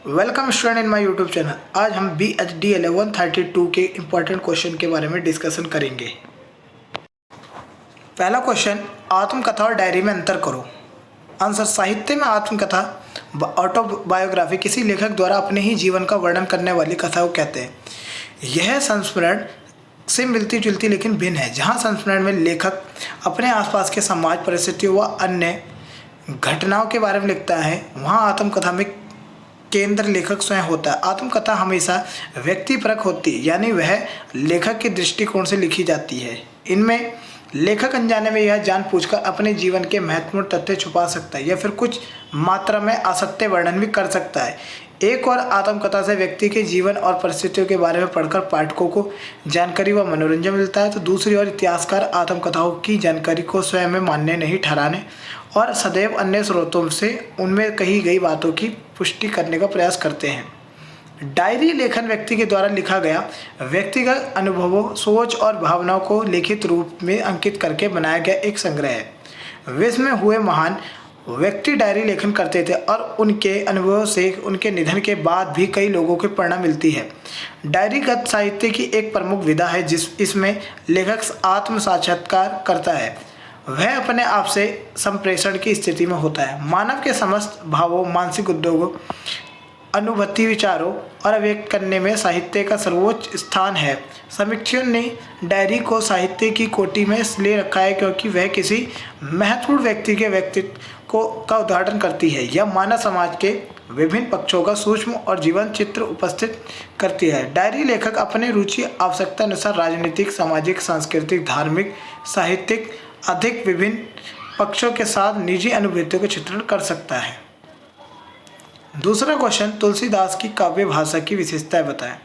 Welcome student in my YouTube channel. आज हम BHD 1132 के इम्पोर्टेंट क्वेश्चन के बारे में डिस्कशन करेंगे। पहला क्वेश्चन, आत्मकथा और डायरी में अंतर करो। आंसर, साहित्य में आत्मकथा ऑटोबायोग्राफी किसी लेखक द्वारा अपने ही जीवन का वर्णन करने वाली कथा को कहते हैं। यह संस्मरण से मिलती जुलती लेकिन भिन्न है। जहाँ संस्मरण में लेखक अपने आसपास के समाज परिस्थितियों व अन्य घटनाओं के बारे में लिखता है, वहाँ आत्मकथा में केंद्र लेखक स्वयं होता है। आत्मकथा हमेशा व्यक्तिपरक होती है, यानी वह लेखक के दृष्टिकोण से लिखी जाती है। इनमें लेखक अनजाने में यह जानबूझकर अपने जीवन के महत्वपूर्ण तथ्य छुपा सकता है या फिर कुछ मात्रा में असत्य वर्णन भी कर सकता है। एक और आत्मकथा से व्यक्ति के जीवन और परिस्थितियों के बारे में पढ़कर पाठकों को जानकारी व मनोरंजन मिलता है, तो दूसरी ओर इतिहासकार आत्मकथाओं की जानकारी को स्वयं में मान्य नहीं ठहराने और सदैव अन्य स्रोतों से उनमें कही गई बातों की पुष्टि करने का प्रयास करते हैं। डायरी लेखन व्यक्ति के द्वारा लिखा गया व्यक्तिगत अनुभवों, सोच और भावनाओं को लिखित रूप में अंकित करके बनाया गया एक संग्रह है। विश्व में हुए महान व्यक्ति डायरी लेखन करते थे और उनके अनुभवों से उनके निधन के बाद भी कई लोगों को प्रेरणा मिलती है। डायरीगत साहित्य की एक प्रमुख विधा है इसमें लेखक आत्म साक्षात्कार करता है। वह अपने आप से संप्रेषण की स्थिति में होता है। मानव के समस्त भावों, मानसिक उद्योगों, अनुभूति, विचारों और अभिव्यक्त करने में साहित्य का सर्वोच्च स्थान है। समीक्षकों ने डायरी को साहित्य की कोटि में इसलिए रखा है क्योंकि वह किसी महत्वपूर्ण व्यक्ति के व्यक्तित्व का उद्घाटन करती है। यह मानव समाज के विभिन्न पक्षों का सूक्ष्म और जीवंत चित्र उपस्थित करती है। डायरी लेखक अपने रुचि आवश्यकता अनुसार राजनीतिक, सामाजिक, सांस्कृतिक, धार्मिक, साहित्यिक अधिक विभिन्न पक्षों के साथ निजी अनुभूतियों का चित्रण कर सकता है। दूसरा क्वेश्चन, तुलसीदास की काव्य भाषा की विशेषताएं बताएं।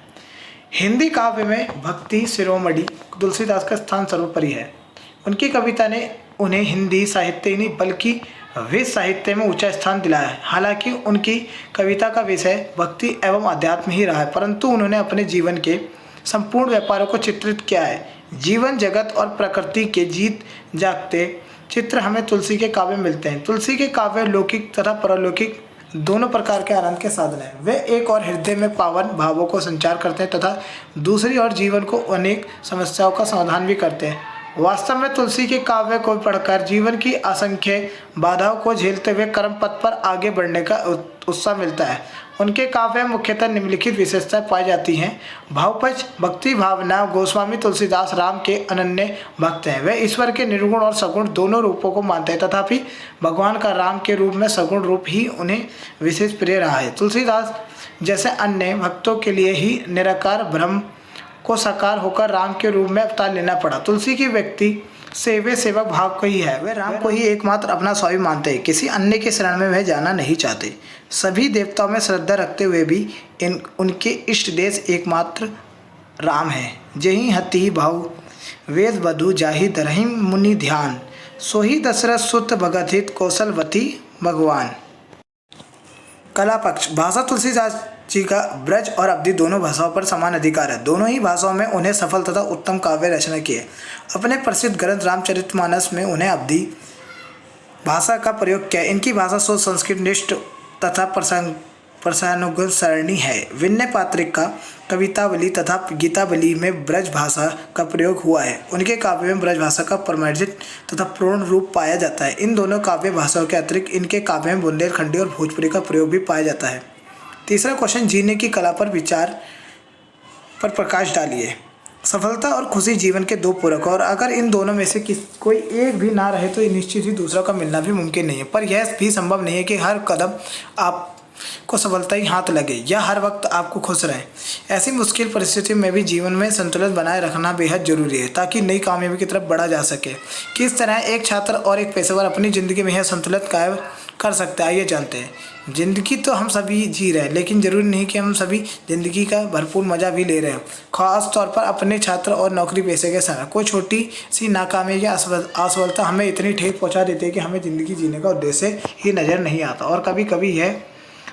हिंदी काव्य में भक्ति शिरोमणि तुलसीदास का स्थान सर्वोपरि है। उनकी कविता ने उन्हें हिंदी साहित्य नहीं बल्कि विश्व साहित्य में ऊंचा स्थान दिलाया है। हालांकि उनकी कविता का विषय भक्ति एवं अध्यात्म ही रहा है, परंतु उन्होंने अपने जीवन के संपूर्ण व्यापारों को चित्रित किया है। जीवन, जगत और प्रकृति के जीत जागते चित्र हमें तुलसी के काव्य मिलते हैं। तुलसी के काव्य लौकिक तथा परलौकिक दोनों प्रकार के आनंद के साधन हैं। वे एक और हृदय में पावन भावों को संचार करते हैं तथा दूसरी ओर जीवन को अनेक समस्याओं का समाधान भी करते हैं। वास्तव में तुलसी के काव्य को पढ़कर जीवन की असंख्य बाधाओं को झेलते हुए कर्म पथ पर आगे बढ़ने का उत्साह मिलता है। उनके काव्य में मुख्यतः निम्नलिखित विशेषताएं पाई जाती हैं। भावपक्ष, भक्ति भावना। गोस्वामी तुलसीदास राम के अनन्य भक्त हैं। वे ईश्वर के निर्गुण और सगुण दोनों रूपों को मानते हैं, तथापि भगवान का राम के रूप में सगुण रूप ही उन्हें विशेष प्रिय रहा है। तुलसीदास जैसे अन्य भक्तों के लिए ही निराकार ब्रह्म को साकार होकर राम के रूप में अवतार लेना पड़ा। तुलसी की व्यक्ति से वे सेवक भाव को ही है। वे राम को ही एकमात्र अपना स्वामी मानते हैं, किसी अन्य के शरण में वह जाना नहीं चाहते। सभी देवताओं में श्रद्धा रखते हुए भी उनके इष्ट देश एकमात्र राम है। जही हति भाव वेद वधु जाहि दरहि मुनि ध्यान, सोही दशरथ सुत भगत हित कौशलवती भगवान। कला पक्ष, भाषा तुलसीदास जी का ब्रज और अवधी दोनों भाषाओं पर समान अधिकार है। दोनों ही भाषाओं में उन्हें सफल तथा उत्तम काव्य रचना की है। अपने प्रसिद्ध ग्रंथ रामचरितमानस में उन्हें अवधी भाषा का प्रयोग किया। इनकी भाषा शुद्ध संस्कृत निष्ठ तथा प्रसंगानुगत सरणी है। विनय पात्रिक का कवितावली तथा गीतावली में ब्रज भाषा का प्रयोग हुआ है। उनके काव्य में ब्रज भाषा का प्रमार्जित तथा पूर्ण रूप पाया जाता है। इन दोनों काव्य भाषाओं के अतिरिक्त इनके काव्य में बुंदेलखंडी और भोजपुरी का प्रयोग भी पाया जाता है। तीसरा क्वेश्चन, जीने की कला पर विचार पर प्रकाश डालिए। सफलता और खुशी जीवन के दो पूरक, और अगर इन दोनों में से कोई एक भी ना रहे तो निश्चित ही दूसरा का मिलना भी मुमकिन नहीं है। पर यह भी संभव नहीं है कि हर कदम आपको सफलता ही हाथ लगे या हर वक्त आपको खुश रहें। ऐसी मुश्किल परिस्थितियों में भी जीवन में संतुलन बनाए रखना बेहद जरूरी है ताकि नई कामयाबी की तरफ बढ़ा जा सके। किस तरह एक छात्र और एक पेशेवर अपनी ज़िंदगी में यह संतुलन कायम कर सकते हैं, आइए जानते हैं। ज़िंदगी तो हम सभी जी रहे हैं, लेकिन ज़रूरी नहीं कि हम सभी ज़िंदगी का भरपूर मज़ा भी ले रहे हैं। ख़ास तौर पर अपने छात्र और नौकरी पेशे के समय कोई छोटी सी नाकामी या असफलता हमें इतनी ठेस पहुंचा देती है कि हमें ज़िंदगी जीने का उद्देश्य ही नज़र नहीं आता, और कभी कभी यह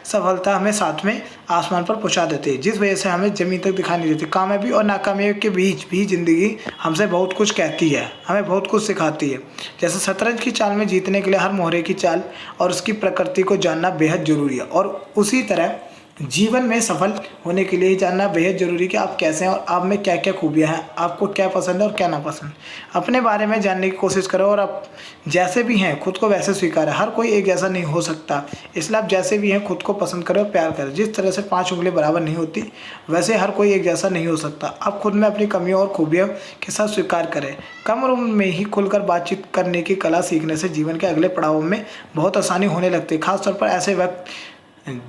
सफलता हमें साथ में आसमान पर पहुंचा देती है, जिस वजह से हमें ज़मीन तक दिखाई नहीं देती। कामयाबी और नाकामयाबी के बीच भी ज़िंदगी हमसे बहुत कुछ कहती है, हमें बहुत कुछ सिखाती है। जैसे शतरंज की चाल में जीतने के लिए हर मोहरे की चाल और उसकी प्रकृति को जानना बेहद ज़रूरी है, और उसी तरह जीवन में सफल होने के लिए ये जानना बेहद ज़रूरी कि आप कैसे हैं और आप में क्या क्या खूबियाँ हैं, आपको क्या पसंद है और क्या नापसंद। अपने बारे में जानने की कोशिश करो और आप जैसे भी हैं खुद को वैसे स्वीकारें। हर कोई एक जैसा नहीं हो सकता, इसलिए आप जैसे भी हैं खुद को पसंद करें और प्यार करें। जिस तरह से 5 उँगलियाँ बराबर नहीं होती, वैसे हर कोई एक जैसा नहीं हो सकता। आप खुद में अपनी कमियों और खूबियों के साथ स्वीकार करें। कम उम्र में ही खुलकर बातचीत करने की कला सीखने से जीवन के अगले पड़ावों में बहुत आसानी होने लगती है, खासतौर पर ऐसे वक्त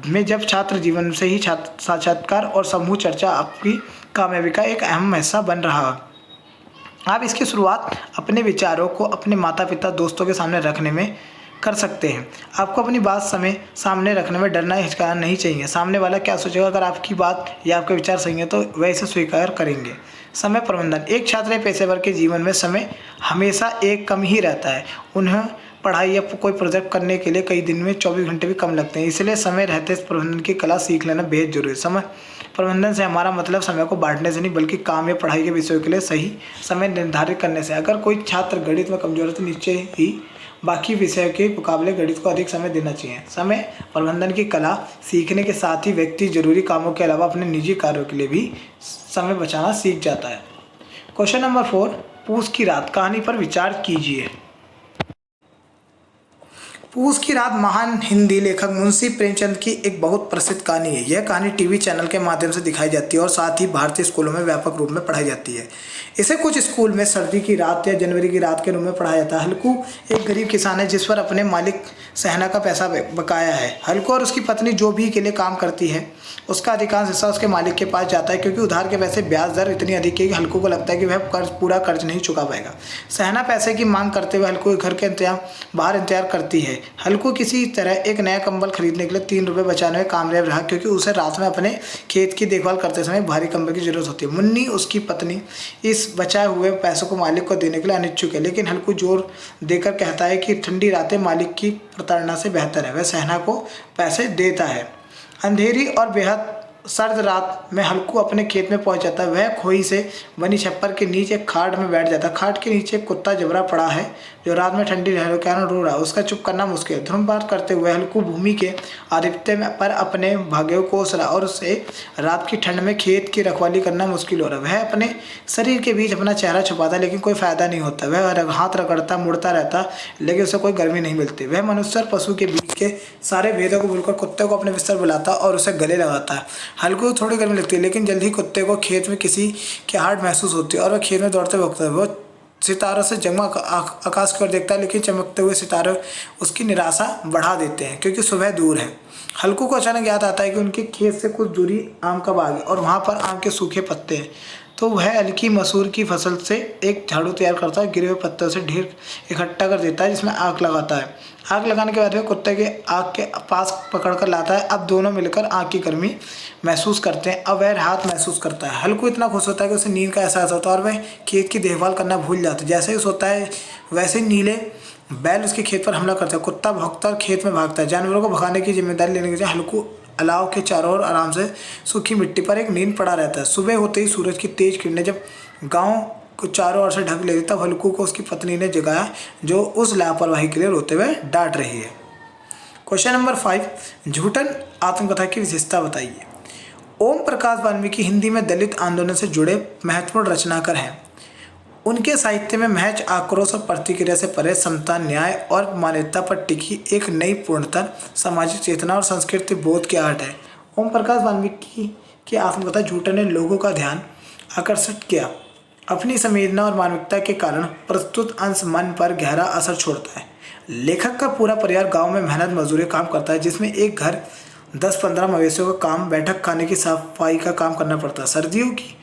में जब छात्र जीवन से ही छात्र साक्षात्कार और समूह चर्चा आपकी कामयाबी का एक अहम हिस्सा बन रहा है। आप इसकी शुरुआत अपने विचारों को अपने माता पिता दोस्तों के सामने रखने में कर सकते हैं। आपको अपनी बात सामने रखने में डरना हिचकिचाना नहीं चाहिए। सामने वाला क्या सोचेगा, अगर आपकी बात या आपके विचार सही है तो वह इसे स्वीकार करेंगे। समय प्रबंधन। एक छात्र या पेशेवर के जीवन में समय हमेशा एक कम ही रहता है। उन्हें पढ़ाई या कोई प्रोजेक्ट करने के लिए कई दिन में 24 घंटे भी कम लगते हैं, इसलिए समय रहते प्रबंधन की कला सीख लेना बेहद जरूरी है। समय प्रबंधन से हमारा मतलब समय को बांटने से नहीं, बल्कि काम या पढ़ाई के विषयों के लिए सही समय निर्धारित करने से। अगर कोई छात्र गणित में कमजोर है तो निश्चय ही बाकी विषयों के मुकाबले गणित को अधिक समय देना चाहिए। समय प्रबंधन की कला सीखने के साथ ही व्यक्ति जरूरी कामों के अलावा अपने निजी कार्यों के लिए भी समय बचाना सीख जाता है। क्वेश्चन नंबर 4, पूस की रात कहानी पर विचार कीजिए। पूस की रात महान हिंदी लेखक मुंशी प्रेमचंद की एक बहुत प्रसिद्ध कहानी है। यह कहानी टीवी चैनल के माध्यम से दिखाई जाती है और साथ ही भारतीय स्कूलों में व्यापक रूप में पढ़ाई जाती है। इसे कुछ स्कूल में सर्दी की रात या जनवरी की रात के रूप में पढ़ाया जाता है। हल्कू एक गरीब किसान है जिस पर अपने मालिक सहना का पैसा बकाया है। हल्कू और उसकी पत्नी जो भी के लिए काम करती है, उसका अधिकांश हिस्सा उसके मालिक के पास जाता है, क्योंकि उधार के पैसे ब्याज दर इतनी अधिक है कि हल्कू को लगता है कि वह पूरा कर्ज नहीं चुका पाएगा। सहना पैसे की मांग करते हुए हल्कू के घर के बाहर इंतजार करती है। हल्कू किसी तरह एक नया कंबल खरीदने के लिए 3 रुपये बचाने में कामयाब रहा, क्योंकि उसे रात में अपने खेत की देखभाल करते समय भारी कंबल की जरूरत होती है। मुन्नी उसकी पत्नी इस बचाए हुए पैसों को मालिक को देने के लिए अनिच्छुक है, लेकिन हल्कू जोर देकर कहता है कि ठंडी रातें मालिक की प्रताड़ना से बेहतर है। वह सहना को पैसे देता है। अंधेरी और बेहद सर्द रात में हल्कू अपने खेत में पहुंच जाता है। वह खोई से बनी छप्पर के नीचे एक खाट में बैठ जाता है। खाट के नीचे एक कुत्ता जबरा पड़ा है जो रात में ठंडी लहरों के कारण रो रहा है। उसका चुप करना मुश्किल है। धूम्रपान करते हुए हल्कू भूमि के आधिपत्य पर अपने भाग्यों को कोस रहा और उसे रात की ठंड में खेत की रखवाली करना मुश्किल हो रहा है। वह अपने शरीर के बीच अपना चेहरा छुपाता, लेकिन कोई फायदा नहीं होता। वह हाथ रगड़ता मुड़ता रहता, लेकिन उसे कोई गर्मी नहीं मिलती। वह मनुष्य और पशु के बीच के सारे भेदों को भूलकर कुत्ते को अपने बिस्तर बुलाता और उसे गले लगाता है। हल्कू को थोड़ी गर्मी लगती है, लेकिन जल्द ही कुत्ते को खेत में किसी की आहट महसूस होती है और वह खेत में दौड़ते भोगता है। वो सितारों से जगमग आकाश की ओर देखता है, लेकिन चमकते हुए सितारे उसकी निराशा बढ़ा देते हैं, क्योंकि सुबह दूर है। हल्कू को अचानक याद आता है कि उनके खेत से कुछ दूरी आम का बाग है और वहाँ पर आम के सूखे पत्ते हैं। तो वह हल्की मसूर की फसल से एक झाड़ू तैयार करता है, गिरे हुए पत्तों से ढेर इकट्ठा कर देता है, जिसमें आग लगाता है। आग लगाने के बाद वह कुत्ते के आग के पास पकड़ कर लाता है। अब दोनों मिलकर आग की गर्मी महसूस करते हैं। अब वह राहत महसूस करता है। हल्कू इतना खुश होता है कि उसे नींद का एहसास होता है और वह खेत की देखभाल करना भूल जाता है। जैसे ही सोता है वैसे ही नीले बैल उसके खेत पर हमला करता है। कुत्ता भौंकता और खेत में भागता है। जानवरों को भगाने की जिम्मेदारी लेने के लिए हल्कू अलाव के चारों ओर आराम से सूखी मिट्टी पर एक नींद पड़ा रहता है। सुबह होते ही सूरज की तेज किरणें जब गांव को चारों ओर से ढक लेती, तब हल्कू को उसकी पत्नी ने जगाया, जो उस लापरवाही के लिए रोते हुए डांट रही है। क्वेश्चन नंबर 5, झूठन आत्मकथा की विशेषता बताइए। ओम प्रकाश वाल्मीकि हिंदी में दलित आंदोलन से जुड़े महत्वपूर्ण रचनाकार हैं। उनके साहित्य में महज आक्रोश और प्रतिक्रिया से परे समता, न्याय और मानवता पर टिकी एक नई पूर्णतः सामाजिक चेतना और संस्कृति बोध की आहट है। ओम प्रकाश वाल्मीकि की आत्मकथा झूठन ने लोगों का ध्यान आकर्षित किया। अपनी संवेदना और मानविकता के कारण प्रस्तुत अंश मन पर गहरा असर छोड़ता है। लेखक का पूरा परिवार गांव में मेहनत मजदूरी काम करता है, जिसमें एक घर 10-15 मवेशियों का काम, बैठक खाने की सफाई का काम करना पड़ता है। सर्दियों की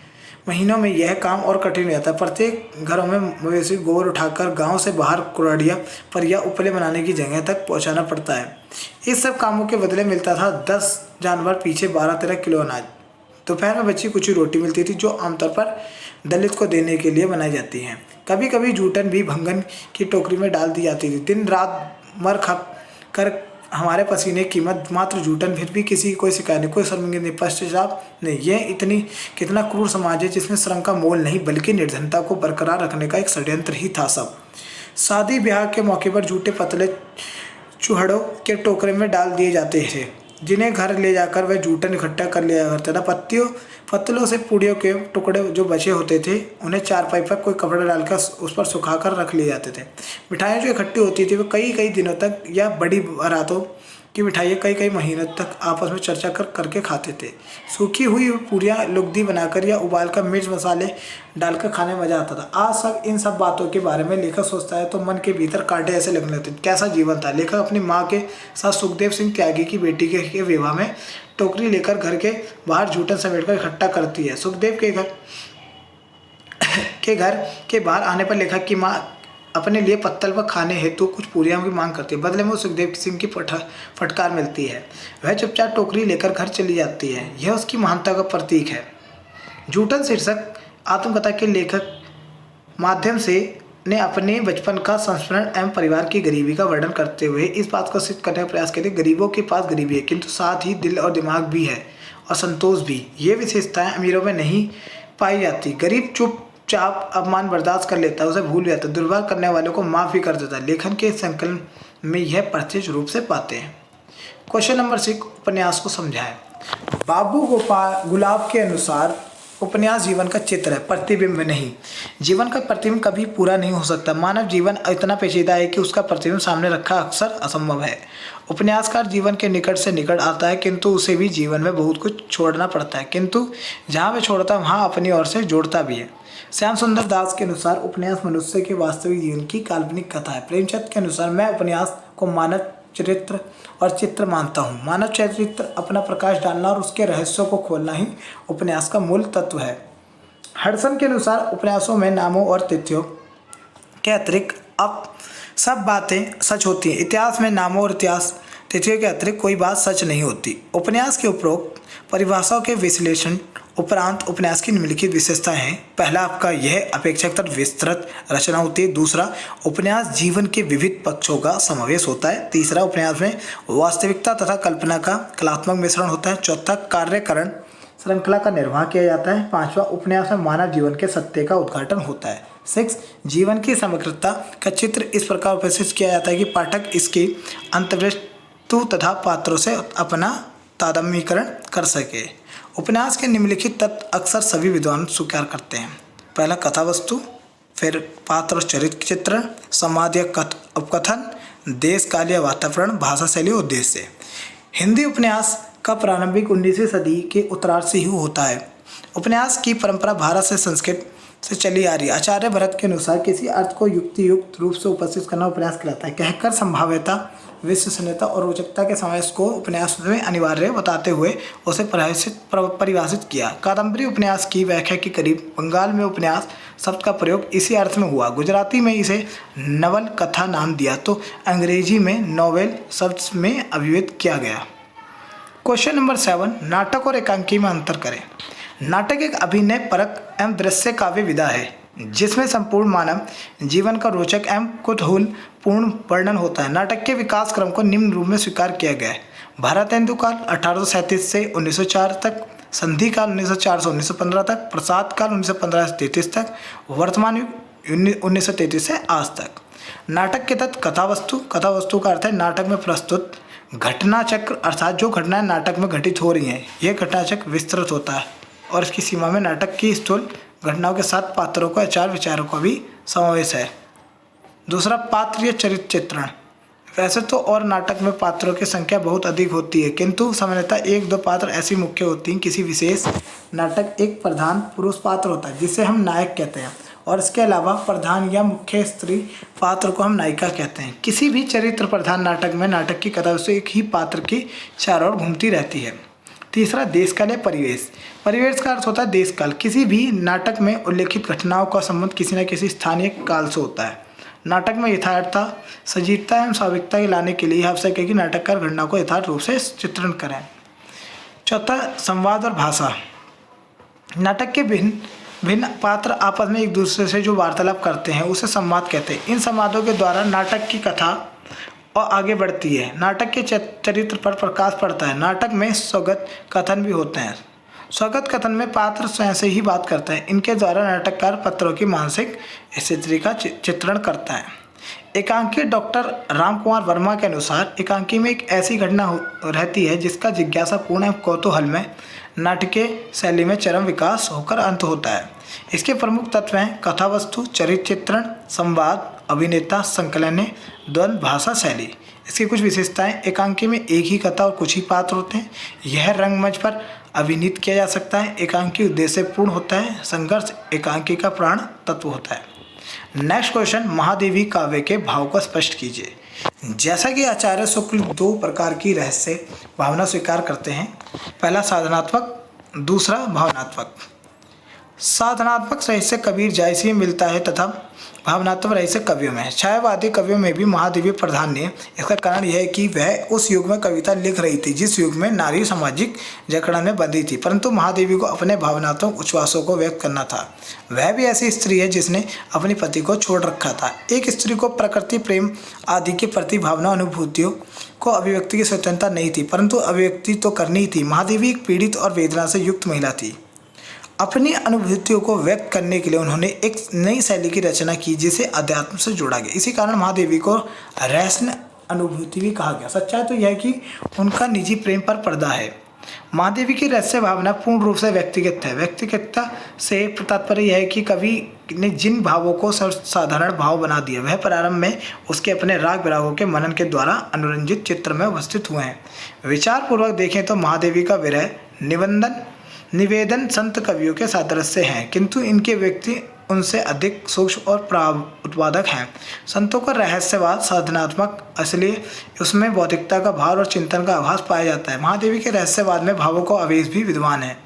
महीनों में यह काम और कठिन हो जाता है। प्रत्येक घरों में मवेशी गोबर उठाकर गांव से बाहर कुड़ाड़िया पर या उपले बनाने की जगह तक पहुंचाना पड़ता है। इस सब कामों के बदले मिलता था 10 जानवर पीछे 12-13 किलो अनाज। दोपहर में बची कुछ रोटी मिलती थी, जो आमतौर पर दलित को देने के लिए बनाई जाती हैं। कभी कभी जूठन भी भंगन की टोकरी में डाल दी जाती थी। दिन रात मर खप कर हमारे पसीने की कीमत मात्र जूठन, फिर भी किसी की कोई शिकायत नहीं, कोई शर्मिंदगी नहीं, पश्चाताप नहीं। यह इतनी कितना क्रूर समाज है जिसमें श्रम का मोल नहीं, बल्कि निर्धनता को बरकरार रखने का एक षड्यंत्र ही था सब। शादी ब्याह के मौके पर जूठे पतले चूहड़ों के टोकरे में डाल दिए जाते थे। जिन्हें घर ले जाकर वह जूठन इकट्ठा कर लिया करता था। पत्तलों से पूड़ियों के टुकड़े जो बचे होते थे उन्हें चारपाई पर कोई कपड़ा डालकर उस पर सुखाकर रख लिए जाते थे। मिठाइयाँ जो इकट्ठी होती थी वो कई कई दिनों तक या बड़ी बारातों की मिठाइयाँ कई कई महीनों तक आपस में चर्चा करके खाते थे। सूखी हुई पूरियाँ लुगदी बनाकर या उबालकर मिर्च मसाले डालकर खाने में मजा आता था। आज सब इन सब बातों के बारे में लेखक सोचता है तो मन के भीतर कांटे ऐसे लगने लगते। कैसा जीवन था। लेखक अपनी माँ के साथ सुखदेव सिंह त्यागी की बेटी के विवाह में टोकरी लेकर घर के बाहर जूठन समेटकर इकट्ठा करती है। सुखदेव के घर के बाहर आने पर लेखक की माँ अपने लिए पत्तल पर खाने हेतु कुछ पूरियां की मांग करती है। बदले में सुखदेव सिंह की फटकार मिलती है। वह चुपचाप टोकरी लेकर घर चली जाती है। यह उसकी महानता का प्रतीक है। जूठन शीर्षक आत्मकथा के लेखक माध्यम से ने अपने बचपन का संस्मरण एवं परिवार की गरीबी का वर्णन करते हुए इस बात को सिद्ध करने का प्रयास करते हैं। गरीबों के पास गरीबी है किंतु साथ ही दिल और दिमाग भी है और संतोष भी। ये विशेषताएं अमीरों में नहीं पाई जाती। गरीब चुपचाप अपमान बर्दाश्त कर लेता है, उसे भूल जाता है, दुर्व्यवहार करने वालों को माफ़ भी कर देता है। लेखन के संकलन में यह प्रत्यक्ष रूप से पाते हैं। क्वेश्चन नंबर 6, उपन्यास को समझाएं। बाबू गुलाब के अनुसार उपन्यास जीवन का चित्र है, प्रतिबिंब नहीं। जीवन का प्रतिबिंब कभी पूरा नहीं हो सकता। मानव जीवन इतना पेचीदा है कि उसका प्रतिबिंब सामने रखा अक्सर असंभव है। उपन्यासकार जीवन के निकट से निकट आता है किंतु उसे भी जीवन में बहुत कुछ छोड़ना पड़ता है, किंतु जहाँ वह छोड़ता है वहाँ अपनी ओर से जोड़ता भी है। श्याम सुंदर दास के अनुसार उपन्यास मनुष्य के वास्तविक जीवन की काल्पनिक कथा है। प्रेमचंद के अनुसार मैं उपन्यास को मानव चरित्र और चित्र मानता हूँ। मानव चरित्र अपना प्रकाश डालना और उसके रहस्यों को खोलना ही उपन्यास का मूल तत्व है। हडसन के अनुसार उपन्यासों में नामों और तिथियों के अतिरिक्त अब सब बातें सच होती हैं। इतिहास में नामों और इतिहास तिथियों के अतिरिक्त कोई बात सच नहीं होती। उपन्यास के उपरोक्त परिभाषाओं के विश्लेषण उपरांत उपन्यास की निम्नलिखित विशेषताएं हैं। पहला, आपका यह अपेक्षाकृत विस्तृत रचना होती है। दूसरा, उपन्यास जीवन के विविध पक्षों का समावेश होता है। तीसरा, उपन्यास में वास्तविकता तथा कल्पना का कलात्मक मिश्रण होता है। चौथा, कार्यकरण श्रृंखला का निर्वाह किया जाता है। पांचवा, उपन्यास में मानव जीवन के सत्य का उद्घाटन होता है। 6, जीवन की समग्रता का चित्र इस प्रकार प्रस्तुत किया जाता है कि पाठक इसकी अंतर्वस्तु तथा पात्रों से अपना तादात्म्यीकरण कर सके। उपन्यास के निम्नलिखित तत्व अक्सर सभी विद्वान स्वीकार करते हैं। पहला, कथा वस्तु, फिर पात्र और चरित्र चित्रण, संवाद या उपकथन, देश काल या वातावरण, भाषा शैली और उद्देश्य। हिंदी उपन्यास का प्रारंभिक 19वीं सदी के उत्तरार्ध से ही होता है। उपन्यास की परंपरा भारत से संस्कृत से चली आ रही है। आचार्य भरत के अनुसार किसी अर्थ को युक्तियुक्त रूप से उपस्थित करना उपन्यास कहलाता है। कहकर संभाव्यता, विश्वसनीयता और रोचकता के समावेश को उपन्यास में अनिवार्य बताते हुए उसे परिभाषित किया। कादम्बरी उपन्यास की व्याख्या के करीब बंगाल में उपन्यास शब्द का प्रयोग इसी अर्थ में हुआ। गुजराती में इसे नवल कथा नाम दिया तो अंग्रेजी में नॉवेल शब्द में अभिव्यक्त किया गया। क्वेश्चन नंबर 7, नाटक और एकांकी में अंतर करें। नाटक एक अभिनय परक एवं दृश्य काव्य विधा है जिसमें संपूर्ण मानव जीवन का रोचक एवं कुतूहलपूर्ण वर्णन होता है। नाटक के विकास क्रम को निम्न रूप में स्वीकार किया गया है। भारतेंदु काल 1837 से 1904 तक, संधि काल 1904 से 1915 तक, प्रसाद काल 1915 से 33 तक, वर्तमान युग 1933 से आज तक। नाटक के तत्व कथा वस्तु। कथा वस्तु का अर्थ है नाटक में प्रस्तुत घटना चक्र, अर्थात जो घटनाएं नाटक में घटित हो रही हैं यह घटना चक्र विस्तृत होता है और इसकी सीमा में नाटक की स्थूल घटनाओं के साथ पात्रों का आचार विचारों का भी समावेश है। दूसरा, पात्र या चरित्र चित्रण। वैसे तो और नाटक में पात्रों की संख्या बहुत अधिक होती है किंतु सामान्यतः 1-2 पात्र ऐसी मुख्य होती हैं। किसी विशेष नाटक एक प्रधान पुरुष पात्र होता है जिसे हम नायक कहते हैं और इसके अलावा प्रधान या मुख्य स्त्री पात्र को हम नायिका कहते हैं। किसी भी चरित्र प्रधान नाटक में नाटक की कथा उससे एक ही पात्र की चारों ओर घूमती रहती है। तीसरा, देश काल या परिवेश। परिवेश का अर्थ होता है देश काल। किसी भी नाटक में उल्लेखित घटनाओं का संबंध किसी न किसी स्थानीय काल से होता है। नाटक में यथार्थता, सजीवता एवं स्वाभाविकता लाने के लिए आवश्यक है कि नाटककार घटना को यथार्थ रूप से चित्रण करें। चौथा, संवाद और भाषा। नाटक के भिन्न पात्र आपस में एक दूसरे से जो वार्तालाप करते हैं उसे संवाद कहते हैं। इन संवादों के द्वारा नाटक की कथा और आगे बढ़ती है। नाटक के चरित्र पर प्रकाश पड़ता है। नाटक में स्वगत कथन भी होते हैं। स्वगत कथन में पात्र स्वयं से ही बात करते हैं। इनके द्वारा नाटककार पात्रों की मानसिक स्थिति का चित्रण करता है। एकांकी डॉक्टर रामकुमार वर्मा के अनुसार एकांकी में एक ऐसी घटना रहती है जिसका जिज्ञासापूर्ण एवं कौतूहलमय नाटकीय शैली में चरम विकास होकर अंत होता है। इसके प्रमुख तत्व हैं कथा वस्तु, चरित्र चित्रण, संवाद, अभिनेता, संकलने, द्वंद्व, भाषा, शैली। इसकी कुछ विशेषताएं: एकांकी में एक ही कथा और कुछ ही पात्र होते हैं। यह रंगमंच पर अभिनीत किया जा सकता है। एकांकी उद्देश्यपूर्ण होता है। संघर्ष एकांकी का प्राण तत्व होता है। नेक्स्ट क्वेश्चन, महादेवी काव्य के भाव को स्पष्ट कीजिए। जैसा कि आचार्य शुक्ल दो प्रकार की रहस्य भावना स्वीकार करते हैं, पहला साधनात्मक, दूसरा भावनात्मक। साधनात्मक रहस्य कबीर जायसी में मिलता है तथा भावनात्मक रहस्य कवियों में है। छायावादी कवियों में भी महादेवी प्राधान्य है। इसका कारण यह है कि वह उस युग में कविता लिख रही थी जिस युग में नारी सामाजिक जकड़न में बंधी थी, परंतु महादेवी को अपने भावनात्मक उच्छ्वासों को व्यक्त करना था। वह भी ऐसी स्त्री है जिसने अपने पति को छोड़ रखा था। एक स्त्री को प्रकृति, प्रेम आदि के प्रति भावना अनुभूतियों को अभिव्यक्ति की स्वतंत्रता नहीं थी, परंतु अभिव्यक्ति तो करनी थी। महादेवी एक पीड़ित और वेदना से युक्त महिला थी। अपनी अनुभूतियों को व्यक्त करने के लिए उन्होंने एक नई शैली की रचना की जिसे अध्यात्म से जोड़ा गया। इसी कारण महादेवी को रहस्य अनुभूति भी कहा गया। सच्चाई तो यह है कि उनका निजी प्रेम पर पर्दा है। महादेवी की रहस्य भावना पूर्ण रूप से व्यक्तिगत है। व्यक्तिगतता से तात्पर्य यह है कि कवि ने जिन भावों को साधारण भाव बना दिया वह प्रारंभ में उसके अपने राग विरागों के मनन के द्वारा अनुरंजित चित्र में उपस्थित हुए हैं। विचार पूर्वक देखें तो महादेवी का विरह निवेदन संत कवियों के सादृश्य हैं, किंतु इनके व्यक्ति उनसे अधिक सूक्ष्म और उत्पादक हैं। संतों का रहस्यवाद साधनात्मक, इसलिए उसमें बौद्धिकता का भाव और चिंतन का आभास पाया जाता है। महादेवी के रहस्यवाद में भावों का आवेश भी विद्वान है।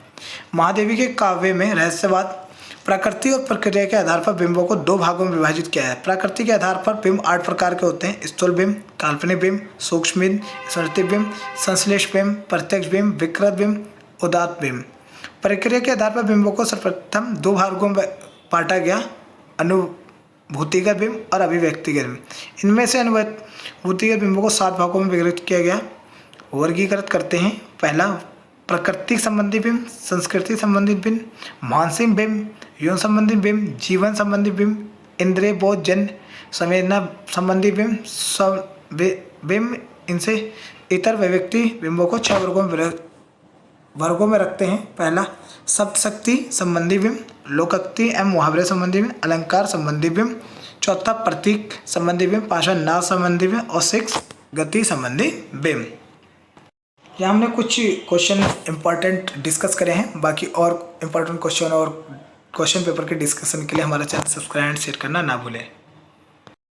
महादेवी के काव्य में रहस्यवाद प्रकृति और प्रक्रिया के आधार पर बिंबों को दो भागों में विभाजित किया है। प्रकृति के आधार पर बिंब 8 प्रकार के होते हैं: स्थूल बिंब, काल्पनिक बिंब, सूक्ष्म बिंब, स्मृति बिंब, संश्लेष बिंब, प्रत्यक्ष बिंब, विकृत बिंब, उदात्त बिंब। प्रक्रिया के आधार पर बिंबों को सर्वप्रथम दो भागों में बांटा गया: अनुभूतिगत बिंब और अभिव्यक्तिगत बिंब। इनमें से अनुभूतिगत बिंबों को 7 भागों में विघटित किया गया। वर्गीकृत करते हैं। पहला, प्रकृति संबंधी बिंब, संस्कृति संबंधित बिंब, मानसिक बिंब, यौन संबंधी बिंब, जीवन संबंधी बिंब, इंद्रिय बोध जन संवेदना संबंधी बिंब, बिंब। इनसे इतर व्यक्ति बिंबों को 6 वर्गों में रखते हैं। पहला, शब्द शक्ति संबंधी बिंब, लोकोक्ति एवं मुहावरे संबंधी बिंब, अलंकार संबंधी बिंब। चौथा, प्रतीक संबंधी बिंब, पाषाण नाद संबंधी बिंब और 6 गति संबंधी बिंब। यहाँ हमने कुछ क्वेश्चन इंपॉर्टेंट डिस्कस करे हैं। बाकी और इम्पोर्टेंट क्वेश्चन और क्वेश्चन पेपर के डिस्कशन के लिए हमारा चैनल सब्सक्राइब एंड शेयर करना ना भूलें।